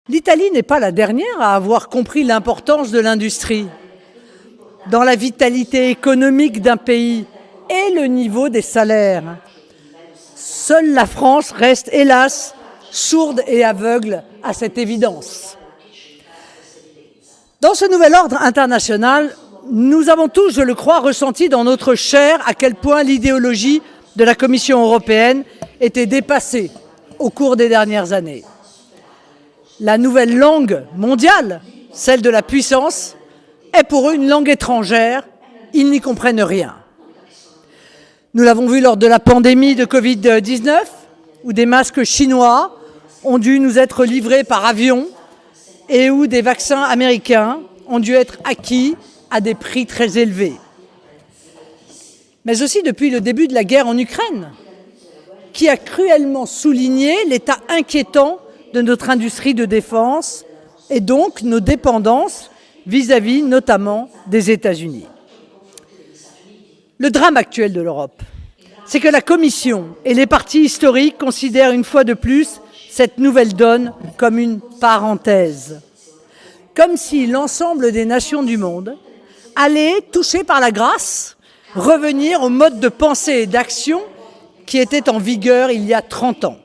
L'Italie n'est pas la dernière à avoir compris l'importance de l'industrie dans la vitalité économique d'un pays et le niveau des salaires. Seule la France reste, hélas, sourde et aveugle à cette évidence. Dans ce nouvel ordre international, nous avons tous, je le crois, ressenti dans notre chair à quel point l'idéologie de la Commission européenne était dépassée au cours des dernières années. La nouvelle langue mondiale, celle de la puissance, est pour eux une langue étrangère. Ils n'y comprennent rien. Nous l'avons vu lors de la pandémie de Covid-19, où des masques chinois ont dû nous être livrés par avion et où des vaccins américains ont dû être acquis à des prix très élevés. Mais aussi depuis le début de la guerre en Ukraine, qui a cruellement souligné l'état inquiétant de notre industrie de défense et donc nos dépendances vis-à-vis notamment des États-Unis. Le drame actuel de l'Europe, c'est que la Commission et les partis historiques considèrent une fois de plus cette nouvelle donne comme une parenthèse, comme si l'ensemble des nations du monde allaient, touchées par la grâce, revenir au mode de pensée et d'action qui était en vigueur il y a 30 ans.